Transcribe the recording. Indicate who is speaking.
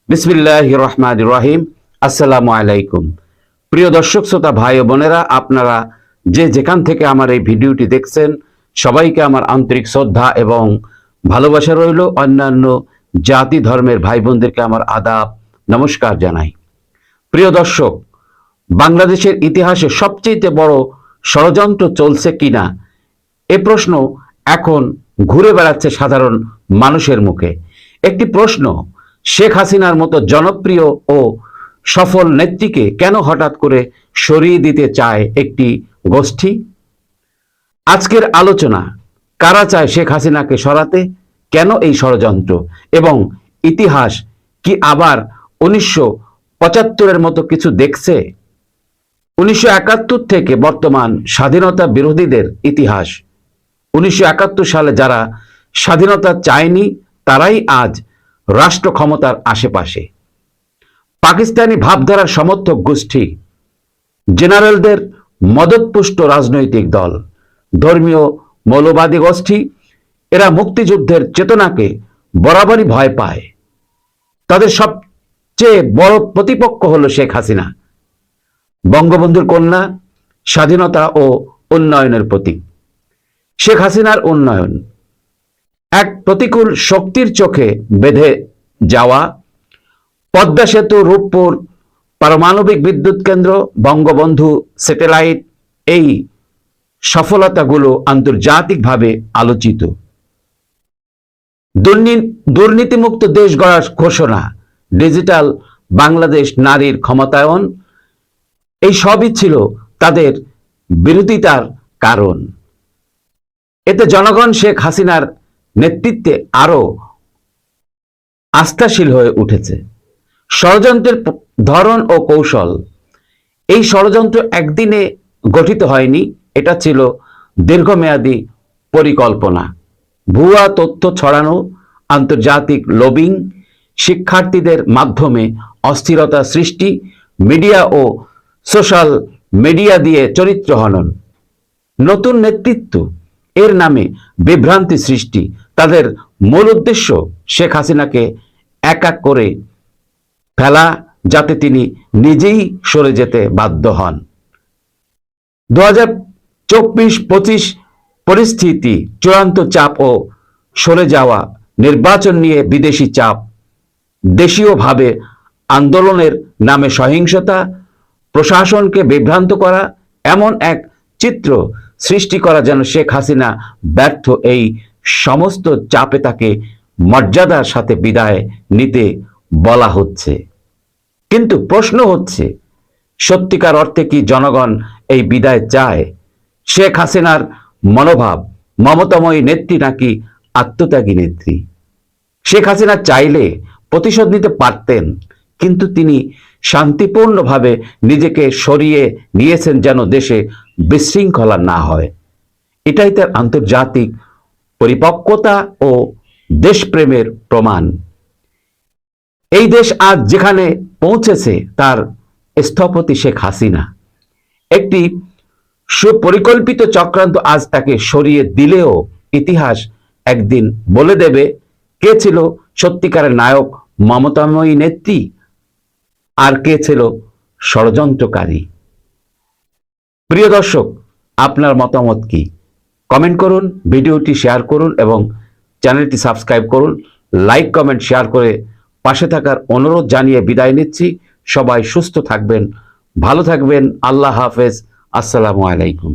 Speaker 1: বিসমিল্লাহির রহমানির রহিম। আসসালামু আলাইকুম। প্রিয় দর্শক শ্রোতা ভাই ও বোনেরা, আপনারা যে যেখান থেকে আমার এই ভিডিওটি দেখছেন, সবাইকে আমার আন্তরিক শ্রদ্ধা এবং ভালোবাসা রইল। অন্যান্য জাতি ধর্মের ভাই বোনদেরকে আমার আদাব নমস্কার জানাই। প্রিয় দর্শক, বাংলাদেশের ইতিহাসে সবচেয়ে বড় ষড়যন্ত্র চলছে কিনা এ প্রশ্ন এখন ঘুরে বেড়াচ্ছে সাধারণ মানুষের মুখে। একটি প্রশ্ন, শেখ হাসিনার মতো জনপ্রিয় ও সফল নেত্রীকে কেন হঠাৎ করে সরিয়ে দিতে চায় একটি গোষ্ঠী? আজকের আলোচনা, কারা চায় শেখ হাসিনাকে সরাতে, কেন এই ষড়যন্ত্র, এবং ইতিহাস কি আবার 1975-এর মতো কিছু দেখছে? 1971 থেকে বর্তমান স্বাধীনতা বিরোধীদের ইতিহাস। 1971 সালে যারা স্বাধীনতা চায়নি তারাই আজ রাষ্ট্র ক্ষমতার আশেপাশে। পাকিস্তানি ভাবধারার সমর্থক গোষ্ঠী, জেনারেলদের মদতপুষ্ট রাজনৈতিক দল, ধর্মীয় মৌলবাদী গোষ্ঠী, এরা মুক্তিযুদ্ধের চেতনাকে বরাবরই ভয় পায়। তাদের সবচেয়ে বড় প্রতিপক্ষ হলো শেখ হাসিনা, বঙ্গবন্ধুর কন্যা, স্বাধীনতা ও উন্নয়নের প্রতীক। শেখ হাসিনার উন্নয়ন এক প্রতিকূল শক্তির চোখে বেঁধে যাওয়া। পদ্মা সেতু, রূপপুর পারমাণবিক বিদ্যুৎ কেন্দ্র, বঙ্গবন্ধু স্যাটেলাইট, এই সফলতাগুলো আন্তর্জাতিকভাবে আলোচিত। দুর্নীতিমুক্ত দেশ গড়ার ঘোষণা, ডিজিটাল বাংলাদেশ, নারীর ক্ষমতায়ন, এই সবই ছিল তাদের বিরোধিতার কারণ। এতে জনগণ শেখ হাসিনার নেতৃত্বে আরো আস্থাশীল হয়ে উঠেছে। ষড়যন্ত্রের ধরন ও কৌশল, এই ষড়যন্ত্র একদিনে গঠিত হয়নি, এটা ছিল দীর্ঘমেয়াদী পরিকল্পনা। ভুয়া তথ্য ছড়ানো, আন্তর্জাতিক লবিং, শিক্ষার্থীদের মাধ্যমে অস্থিরতা সৃষ্টি, মিডিয়া ও সোশ্যাল মিডিয়া দিয়ে চরিত্র হনন, নতুন নেতৃত্ব এর নামে বিভ্রান্তি সৃষ্টি। তাদের মূল উদ্দেশ্য শেখ হাসিনাকে একা করে ফেলা, যাতে তিনি নিজেই সরে যেতে বাধ্য হন। 2024-25 পরিস্থিতি, চূড়ান্ত চাপ ও সরে যাওয়া, নির্বাচন নিয়ে বিদেশি চাপ, দেশীয়ভাবে আন্দোলনের নামে সহিংসতা, প্রশাসনকে বিভ্রান্ত করা, এমন এক চিত্র সৃষ্টি করা যেন শেখ হাসিনা ব্যর্থ। এই সমস্ত চাপে তাকে মর্যাদার সাথে বিদায় নিতে বলা হচ্ছে। কিন্তু প্রশ্ন হচ্ছে, সত্যিকার অর্থে কি জনগণ এই বিদায় চায়? শেখ হাসিনার মনোভাব মমতাময়ী নেত্রী নাকি আত্মত্যাগী নেত্রী? শেখ হাসিনা চাইলে প্রতিশোধ নিতে পারতেন, কিন্তু তিনি শান্তিপূর্ণভাবে নিজেকে সরিয়ে নিয়েছেন যেন দেশে বিশৃঙ্খলা না হয়। এটাই তার আন্তর্জাতিক পরিপক্কতা ও দেশপ্রেমের প্রমাণ। এই দেশ আজ যেখানে পৌঁছেছে তার স্থপতি শেখ হাসিনা। একটি সুপরিকল্পিত চক্রান্ত আজ তাকে সরিয়ে দিলেও ইতিহাস একদিন বলে দেবে কে ছিল সত্যিকারের নায়ক, মমতাময়ী নেত্রী, আর কে ছিল ষড়যন্ত্রকারী। প্রিয় দর্শক, আপনার মতামত কি? কমেন্ট করুন, ভিডিওটি শেয়ার করুন এবং চ্যানেলটি সাবস্ক্রাইব করুন। লাইক, কমেন্ট, শেয়ার করে পাশে থাকার অনুরোধ জানিয়ে বিদায় নিচ্ছি। সবাই সুস্থ থাকবেন, ভালো থাকবেন। আল্লাহ হাফেজ। আসসালামু আলাইকুম।